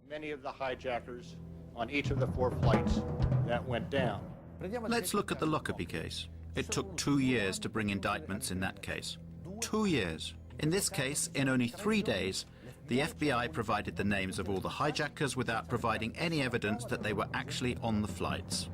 Many of the hijackers on each of the 4 flights that went down. Let's look at the Lockerbie case. It took 2 years to bring indictments in that case. 2 years. In this case, in only 3 days, the FBI provided the names of all the hijackers without providing any evidence that they were actually on the flights.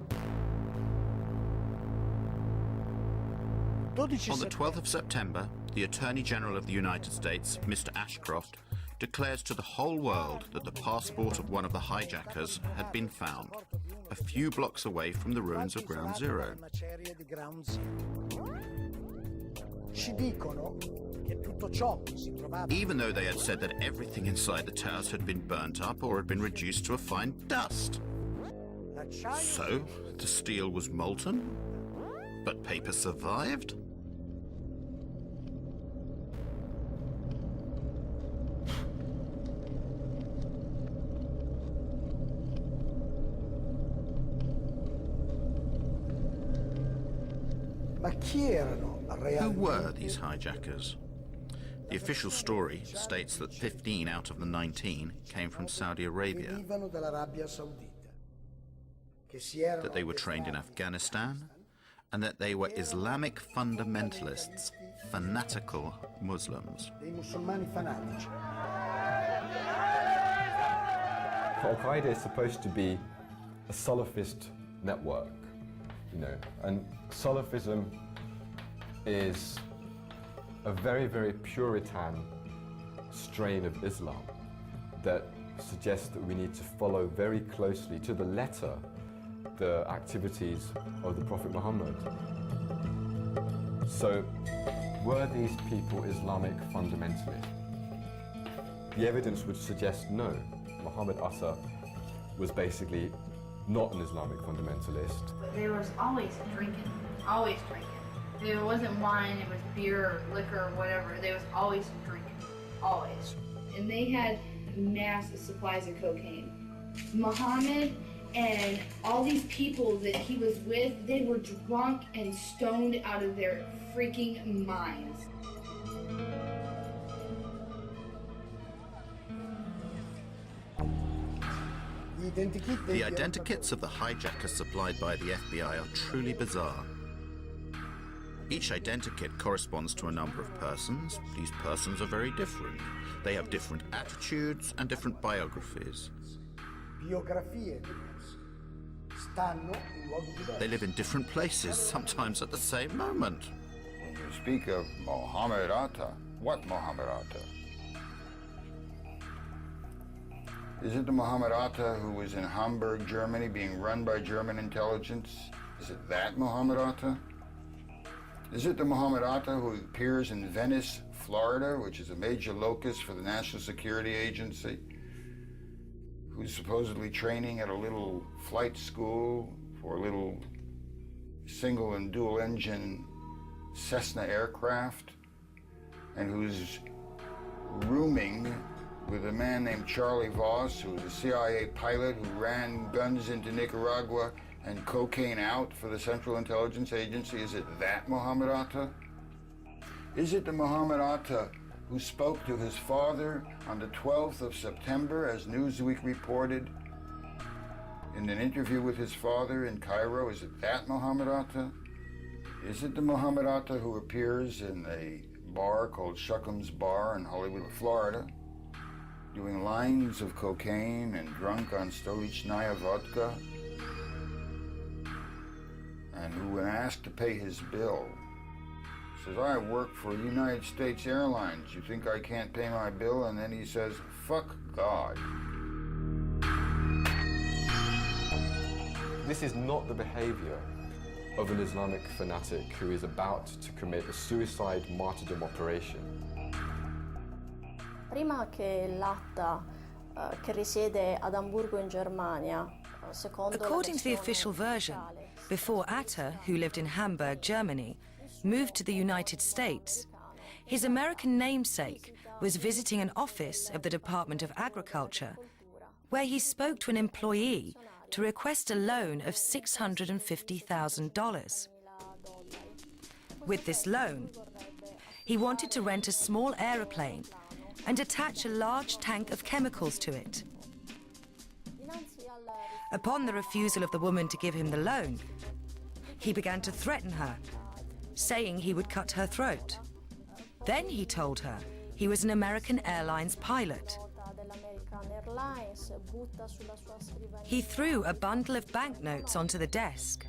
On the 12th of September, the Attorney General of the United States, Mr. Ashcroft, declares to the whole world that the passport of one of the hijackers had been found, a few blocks away from the ruins of Ground Zero. Even though they had said that everything inside the towers had been burnt up or had been reduced to a fine dust. So, the steel was molten, but paper survived? Who were these hijackers? The official story states that 15 out of the 19 came from Saudi Arabia, that they were trained in Afghanistan, and that they were Islamic fundamentalists, fanatical Muslims. Al-Qaeda is supposed to be a Salafist network, and Salafism is a very, very Puritan strain of Islam that suggests that we need to follow very closely, to the letter, the activities of the Prophet Muhammad. So, were these people Islamic fundamentalists? The evidence would suggest no. Muhammad Atta was basically not an Islamic fundamentalist. But there was always drinking, always drinking. There wasn't wine, it was beer or liquor or whatever. There was always drinking, always. And they had massive supplies of cocaine. Muhammad and all these people that he was with, they were drunk and stoned out of their freaking minds. The identikits of the hijackers supplied by the FBI are truly bizarre. Each identikit corresponds to a number of persons. These persons are very different. They have different attitudes and different biographies. They live in different places, sometimes at the same moment. When you speak of Mohammed Atta, what Mohammed Atta? Is it the Mohammed Atta who was in Hamburg, Germany, being run by German intelligence? Is it that Mohammed Atta? Is it the Mohammed Atta who appears in Venice, Florida, which is a major locus for the National Security Agency, who's supposedly training at a little flight school for a little single and dual engine Cessna aircraft, and who's rooming with a man named Charlie Voss, who was a CIA pilot who ran guns into Nicaragua and cocaine out for the Central Intelligence Agency? Is it that Mohammed Atta? Is it the Mohammed Atta who spoke to his father on the 12th of September, as Newsweek reported, in an interview with his father in Cairo? Is it that Mohammed Atta? Is it the Mohammed Atta who appears in a bar called Shuckham's Bar in Hollywood, Florida, doing lines of cocaine and drunk on Stolichnaya vodka, and who, when asked to pay his bill, says, "I work for United States Airlines. You think I can't pay my bill?" And then he says, "Fuck God." This is not the behavior of an Islamic fanatic who is about to commit a suicide martyrdom operation. Prima che l'Atta che risiede ad Amburgo in Germania, according to the official version, before Atta, who lived in Hamburg, Germany, moved to the United States, his American namesake was visiting an office of the Department of Agriculture, where he spoke to an employee to request a loan of $650,000. With this loan, he wanted to rent a small aeroplane and attach a large tank of chemicals to it. Upon the refusal of the woman to give him the loan, he began to threaten her, saying he would cut her throat. Then he told her he was an American Airlines pilot. He threw a bundle of banknotes onto the desk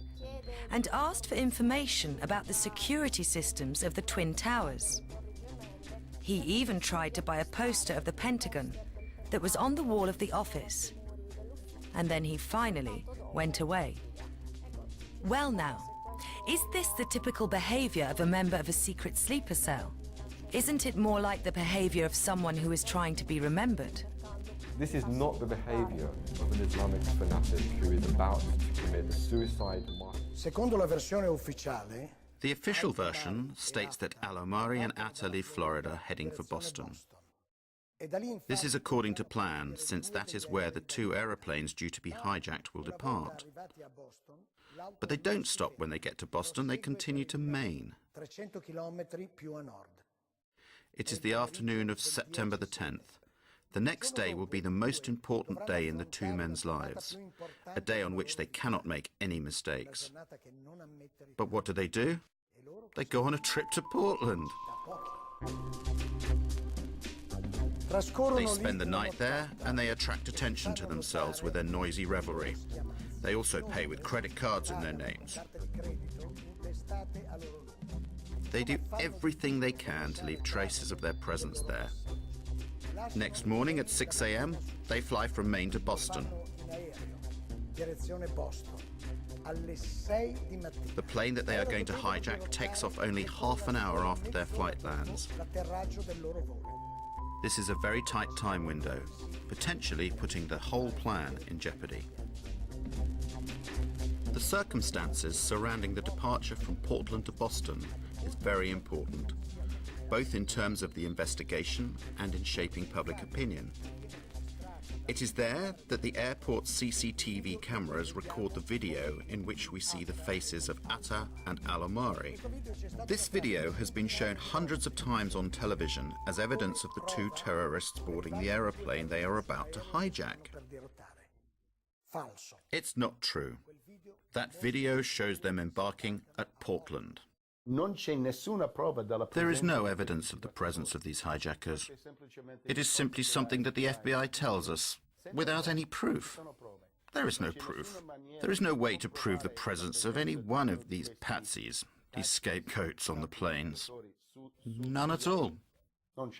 and asked for information about the security systems of the Twin Towers. He even tried to buy a poster of the Pentagon that was on the wall of the office. And then he finally went away. Well now, is this the typical behavior of a member of a secret sleeper cell? Isn't it more like the behavior of someone who is trying to be remembered? This is not the behavior of an Islamic fanatic who is about to commit a suicide. Secondo la versione ufficiale, The official version states that Al-Omari and Atta leave Florida heading for Boston. This is according to plan, since that is where the two aeroplanes due to be hijacked will depart. But they don't stop when they get to Boston, they continue to Maine. 300 chilometri più a nord. It is the afternoon of September the 10th. The next day will be the most important day in the two men's lives, a day on which they cannot make any mistakes. But what do? They go on a trip to Portland. They spend the night there and they attract attention to themselves with their noisy revelry. They also pay with credit cards in their names. They do everything they can to leave traces of their presence there. Next morning at 6 a.m., they fly from Maine to Boston. The plane that they are going to hijack takes off only half an hour after their flight lands. This is a very tight time window, potentially putting the whole plan in jeopardy. The circumstances surrounding the departure from Portland to Boston is very important, both in terms of the investigation and in shaping public opinion. It is there that the airport's CCTV cameras record the video in which we see the faces of Atta and Al-Omari. This video has been shown hundreds of times on television as evidence of the two terrorists boarding the aeroplane they are about to hijack. It's not true. That video shows them embarking at Portland. There is no evidence of the presence of these hijackers. It is simply something that the FBI tells us, without any proof. There is no proof. There is no way to prove the presence of any one of these patsies, these scapegoats on the planes. None at all. On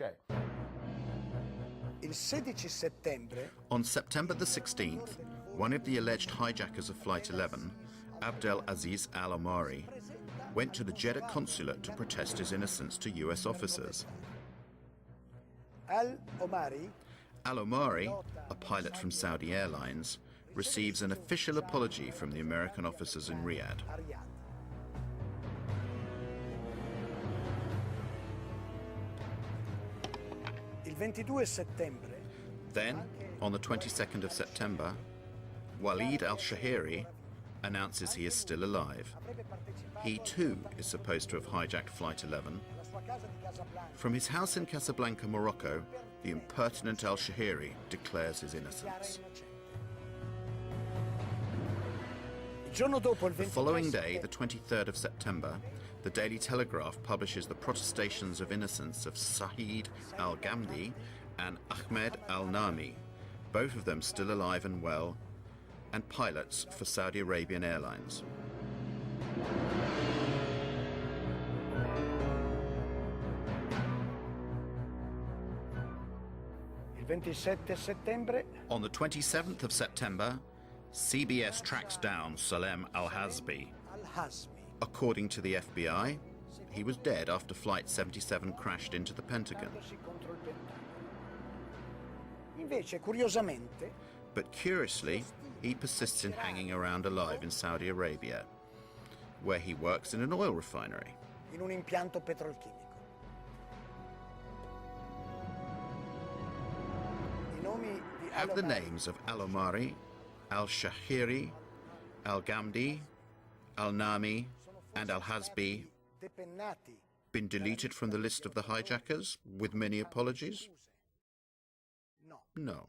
September the 16th, one of the alleged hijackers of Flight 11, Abdel Aziz Al-Omari, went to the Jeddah consulate to protest his innocence to US officers. Al-Omari, a pilot from Saudi Airlines, receives an official apology from the American officers in Riyadh. Then, on the 22nd of September, Walid al-Shahiri announces he is still alive. He too is supposed to have hijacked Flight 11. From his house in Casablanca, Morocco, the impertinent al-Shahiri declares his innocence. The following day, the 23rd of September, the Daily Telegraph publishes the protestations of innocence of Saeed al-Ghamdi and Ahmed al-Nami, both of them still alive and well, and pilots for Saudi Arabian Airlines. On the 27th of September, CBS tracks down Salem al-Hazbi. According to the FBI, he was dead after Flight 77 crashed into the Pentagon. But curiously, he persists in hanging around alive in Saudi Arabia, where he works in an oil refinery. Have the names of Al-Omari, al-Shahiri, al-Ghamdi, al-Nami, and al-Hazbi been deleted from the list of the hijackers, with many apologies? No.